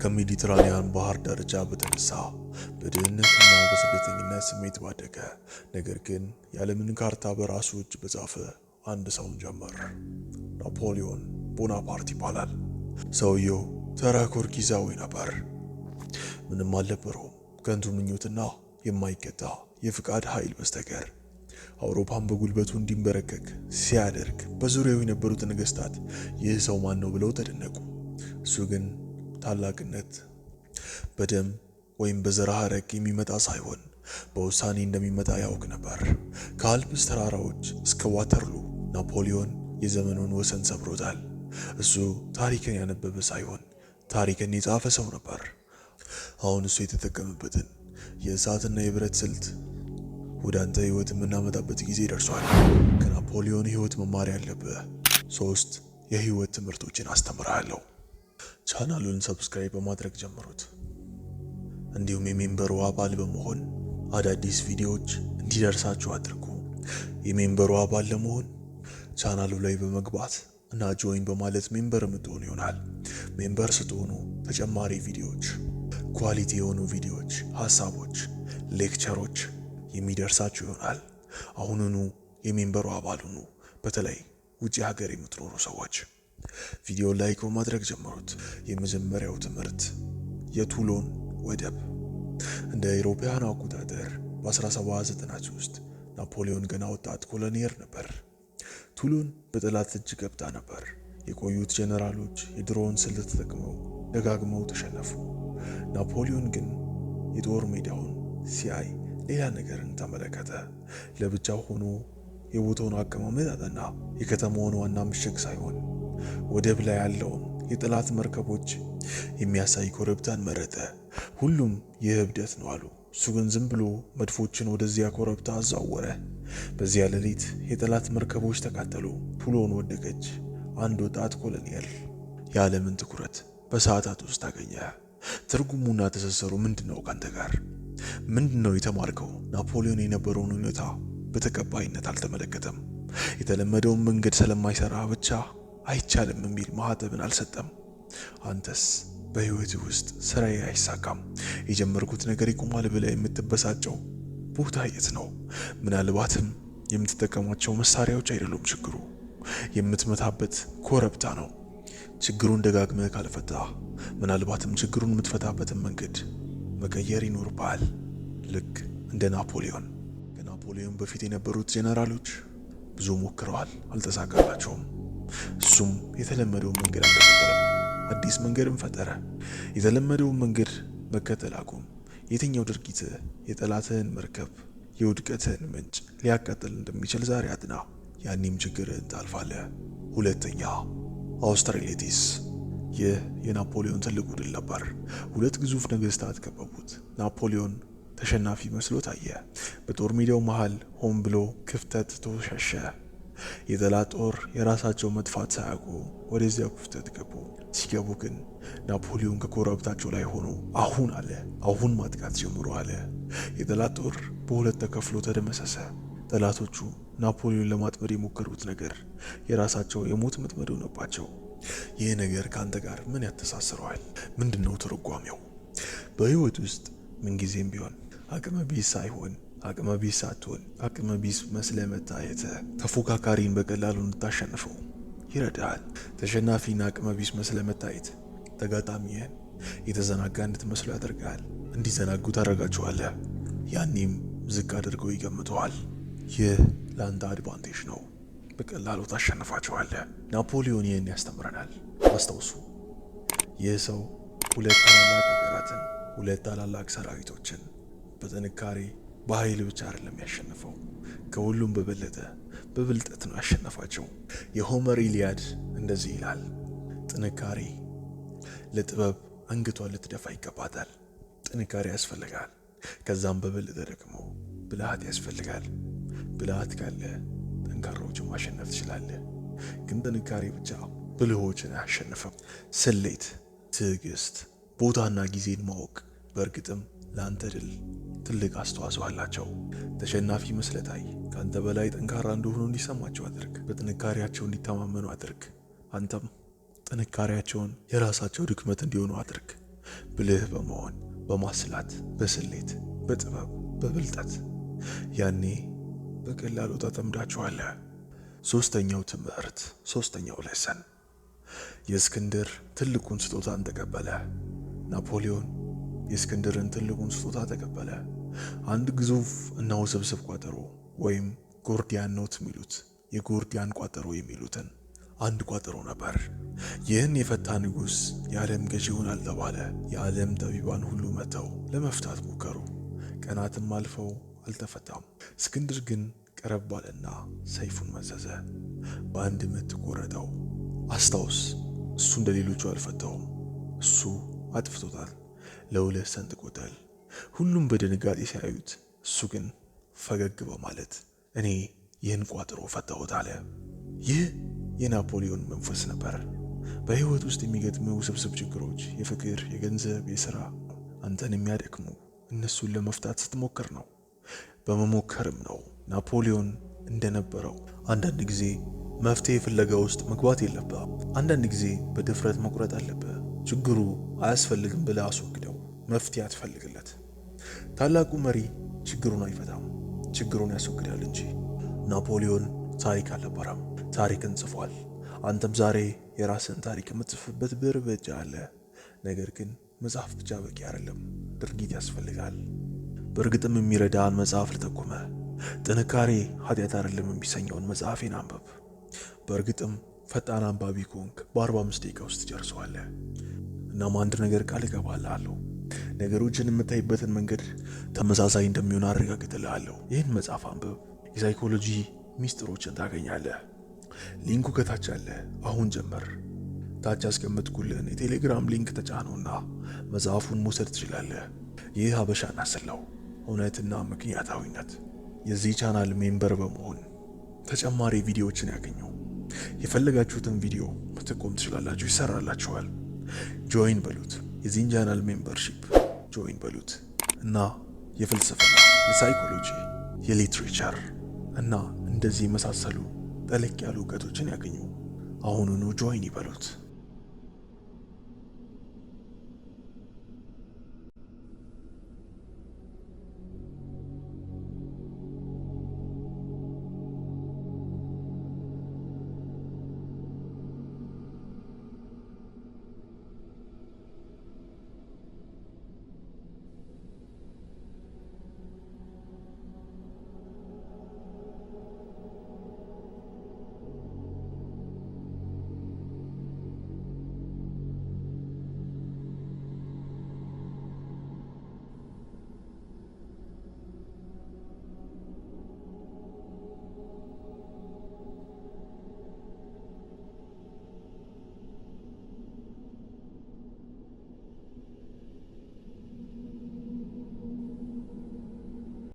ከሜዲትራኒያን ባህር ዳርቻ በተነሳ በድህነትና በስደተኝነት ስሜት ባደገ ነገር ግን የዓለምን ካርታ በራሱ እጅ በጻፈ አንድ ሰውን ጀመር። ናፖሊዮን ቦናፓርት ይባላል። ሰውየው ተራ ኮርኪዛዊ ነበር። ምንም አልነበረውም ከንቱ ምኞትና የማይገታ የፍቃድ ኃይል በስተቀር። አውሮፓን በጉልበቱ እንዲንበረከክ ሲያደርግ በዙሪያው የነበሩት ነገስታት ይህ ሰው ማን ነው ብለው ተደነቁ። እሱ ግን ታላቅነት በደም ወይም በዘር ሐረግ የሚመጣ ሳይሆን በውሳኔ እንደሚመጣ ያውቅ ነበር። ከአልፕስ ተራራዎች እስከ ዋተርሉ ናፖሊዮን የዘመኑን ወሰን ሰብሮታል። እሱ ታሪክን ያነበበ ሳይሆን ታሪክን የጻፈ ሰው ነበር። አሁን እሱ የተጠቀመበትን የእሳትና የብረት ስልት ወደ አንተ ህይወት የምናመጣበት ጊዜ ደርሷል። ከናፖሊዮን ህይወት መማር ያለብህ 3 የህይወት ትምህርቶችን አስተምርሃለሁ። ቻናሉን ሰብስክራይብ በማድረግ ጀምሩት። እንዲሁም የሜምበሩ አባል በመሆን አዳዲስ ቪዲዮዎች እንዲደርሳችሁ አድርጉ። የሜምበሩ አባል ለመሆን ቻናሉ ላይ በመግባት እና ጆይን በማለት ሜምበር የምትሆኑ ይሆናል። ሜምበር ስትሆኑ ተጨማሪ ቪዲዮዎች፣ ኳሊቲ የሆኑ ቪዲዮዎች፣ ሐሳቦች፣ ሌክቸሮች የሚደርሳችሁ ይሆናል። አሁኑኑ የሜምበሩ አባል ሁኑ። በተለይ ውጪ ሀገር የምትኖሩ ሰዎች ቪዲዮ ላይክ በማድረግ ጀምሩት። የመጀመሪያው ትምህርት የቱሎን ወደብ። እንደ አውሮፓውያን አቆጣጠር በ1793 ናፖሊዮን ገና ወጣት ኮሎኔል ነበር። ቱሎን በጠላት እጅ ገብታ ነበር። የቆዩት ጀነራሎች የድሮውን ስልት ተጠቅመው ደጋግመው ተሸነፉ። ናፖሊዮን ግን የጦር ሜዳውን ሲያይ ሌላ ነገርን ተመለከተ። ለብቻው ሆኖ የቦታውን አቀማመጥ አጠና። የከተማውን ዋና ምሽግ ሳይሆን ወደብ ላይ ያለውን የጠላት መርከቦች የሚያሳይ ኮረብታን መረጠ። ሁሉም ይህ እብደት ነው አሉ። እሱ ግን ዝም ብሎ መድፎችን ወደዚያ ኮረብታ አዛወረ። በዚያ ሌሊት የጠላት መርከቦች ተቃጠሉ። ቱሎን ወደቀች። አንድ ወጣት ኮሎኔል የዓለምን ትኩረት በሰዓታት ውስጥ አገኘ። ትርጉሙና ትስስሩ ምንድነው? ካንተ ጋር ምንድነው የተማርከው? ናፖሊዮን የነበረውን ሁኔታ በተቀባይነት አልተመለከተም። የተለመደውን መንገድ ስለማይሰራ ብቻ አይቻልም የሚል ማህተብን አልሰጠም። አንተስ በህይወት ውስጥ ስራዬ አይሳካም፣ የጀመርኩት ነገር ይቆማል ብለህ የምትበሳጨው ቦታ የት ነው? ምናልባትም የምትጠቀማቸው መሳሪያዎች አይደሉም ችግሩ፣ የምትመታበት ኮረብታ ነው። ችግሩን ደጋግመህ ካልፈታ ምናልባትም ችግሩን የምትፈታበትን መንገድ መቀየር ይኖርብሃል። ልክ እንደ ናፖሊዮን። ከናፖሊዮን በፊት የነበሩት ጄኔራሎች ብዙ ሞክረዋል፣ አልተሳካላቸውም። እሱም የተለመደውን መንገድ አልተከተለም፣ አዲስ መንገድን ፈጠረ። የተለመደውን መንገድ መከተል አቁም። የትኛው ድርጊት የጠላትህን መርከብ የውድቀትህን ምንጭ ሊያቃጥል እንደሚችል ዛሬ አጥና፣ ያኔም ችግርህን ታልፋለህ። ሁለተኛ፣ አውስትራሊቲስ። ይህ የናፖሊዮን ትልቁ ድል ነበር። 2 ግዙፍ ነገስታት ከበቡት። ናፖሊዮን ተሸናፊ መስሎ ታየ። በጦር ሜዳው መሃል ሆን ብሎ ክፍተት ተሸሸ። የጠላት ጦር የራሳቸው መጥፋት ሳያውቁ ወደዚያ ክፍተት ገቡ። ሲገቡ ግን ናፖሊዮን ከኮረብታቸው ላይ ሆኖ አሁን ማጥቃት ጀምሮ አለ። የጠላት ጦር በሁለት ተከፍሎ ተደመሰሰ። ጠላቶቹ ናፖሊዮን ለማጥመድ የሞከሩት ነገር የራሳቸው የሞት መጥመድ ሆነባቸው። ይህ ነገር ካንተ ጋር ምን ያተሳስረዋል? ምንድነው ትርጓሜው? በህይወት ውስጥ ምንጊዜም ቢሆን አቅመ ቢስ ሳይሆን አቅመ ቢስ ሳትሆን አቅመ ቢስ መስለህ መታየት ተፎካካሪን በቀላሉ እንድታሸንፈው ይረዳሃል። ተሸናፊና አቅመ ቢስ መስለህ መታየት ተጋጣሚህን የተዘናጋ እንድትመስለው ያደርጋል። እንዲዘናጉ ታደርጋቸዋለህ። ያኔም ዝቅ አድርገው ይገምተዋል። ይህ ለአንተ አድቫንቴጅ ነው። በቀላሉ ታሸንፋቸዋለህ። ናፖሊዮን ይህን ያስተምረናል። አስታውሱ፣ ይህ ሰው 2 ታላላቅ ሀገራትን፣ 2 ታላላቅ ሰራዊቶችን በጥንካሬ በኃይል ብቻ አይደለም ያሸነፈው፣ ከሁሉም በበለጠ በብልጠት ነው ያሸነፋቸው። የሆመር ኢሊያድ እንደዚህ ይላል፣ ጥንካሬ ለጥበብ አንገቷን ልትደፋ ይገባታል። ጥንካሬ ያስፈልጋል። ከዛም በበለጠ ደግሞ ብልሃት ያስፈልጋል። ብልሃት ካለ ጠንካራዎችን ማሸነፍ ትችላለህ። ግን ጥንካሬ ብቻ ብልሆችን አያሸንፍም። ስሌት፣ ትዕግስት፣ ቦታና ጊዜን ማወቅ በእርግጥም ለአንተ ድል ትልቅ አስተዋጽኦ አላቸው። ተሸናፊ መስለታይ ካንተ በላይ ጠንካራ እንደሆኑ እንዲሰማቸው አድርግ። በጥንካሬያቸው እንዲተማመኑ አድርግ። አንተም ጥንካሬያቸውን የራሳቸው ድክመት እንዲሆኑ አድርግ። ብልህ በመሆን በማስላት በስሌት በጥበብ በብልጠት ያኔ በቀላሉ ተጠምዳችኋለህ። ሶስተኛው ትምህርት፣ ሶስተኛው ሌሰን የእስክንድር ትልቁን ስጦታን ተቀበለ። ናፖሊዮን የእስክንድርን ትልቁን ስጦታ ተቀበለ። አንድ ግዙፍ እና ውስብስብ ቋጠሮ ወይም ጎርዲያን ኖት የሚሉት የጎርዲያን ቋጠሮ የሚሉትን አንድ ቋጠሮ ነበር። ይህን የፈታ ንጉሥ የዓለም ገዢ ይሆናል ተባለ። የዓለም ጠቢባን ሁሉ መጥተው ለመፍታት ሞከሩ። ቀናትም አልፈው አልተፈታም። እስክንድር ግን ቀረብ ባለና ሰይፉን መዘዘ። በአንድ ምት ቆረጠው። አስታውስ፣ እሱ እንደ ሌሎቹ አልፈታውም። እሱ አጥፍቶታል፣ ለሁለት ሰንጥቆታል። ሁሉም በድንጋጤ ሲያዩት፣ እሱ ግን ፈገግ በማለት እኔ ይህን ቋጠሮ ፈታሁት አለ። ይህ የናፖሊዮን መንፈስ ነበር። በሕይወት ውስጥ የሚገጥሙ ውስብስብ ችግሮች፣ የፍቅር፣ የገንዘብ፣ የሥራ አንተን የሚያደክሙ እነሱን ለመፍታት ስትሞክር ነው። በመሞከርም ነው ናፖሊዮን እንደነበረው አንዳንድ ጊዜ መፍትሄ ፍለጋ ውስጥ መግባት የለብህም። አንዳንድ ጊዜ በድፍረት መቁረጥ አለብህ። ችግሩ አያስፈልግም ብለህ አስወግደው፣ መፍትሄ አትፈልግለት። ታላቁ መሪ ችግሩን አይፈታም፣ ችግሩን ያስወግዳል እንጂ። ናፖሊዮን ታሪክ አልነበረም፣ ታሪክን ጽፏል። አንተም ዛሬ የራስን ታሪክ የምትጽፍበት ብዕር በእጅህ አለ። ነገር ግን መጽሐፍ ብቻ በቂ አይደለም፣ ድርጊት ያስፈልጋል። በእርግጥም የሚረዳን መጽሐፍ ልጠቁመ። ጥንካሬ ኃጢአት አይደለም የሚሰኘውን መጽሐፌን አንበብ። በእርግጥም ፈጣን አንባቢ ከሆንክ በ45 ደቂቃ ውስጥ ጨርሰዋለህ። እናም አንድ ነገር ቃል እገባልሃለሁ፣ ነገሮችን የምታይበትን መንገድ ተመሳሳይ እንደሚሆን አረጋግጥልሃለሁ። ይህን መጽሐፍ አንብብ፣ የሳይኮሎጂ ሚስጥሮችን ታገኛለህ። ሊንኩ ከታች አለ። አሁን ጀመር። ታች ያስቀመጥኩልህን የቴሌግራም ሊንክ ተጫነውና መጽሐፉን መውሰድ ትችላለህ። ይህ ሀበሻን አሰላው እውነትና ምክንያታዊነት የዚህ ቻናል ሜምበር በመሆን ተጨማሪ ቪዲዮዎችን ያገኙ። የፈለጋችሁትን ቪዲዮ መጠቆም ትችላላችሁ፣ ይሰራላችኋል። ጆይን በሉት። የዚህን ቻናል ሜምበርሺፕ ጆይን በሉት እና የፍልስፍና፣ የሳይኮሎጂ፣ የሊትሬቸር እና እንደዚህ የመሳሰሉ ጠለቅ ያሉ እውቀቶችን ያገኙ። አሁኑኑ ጆይን ይበሉት።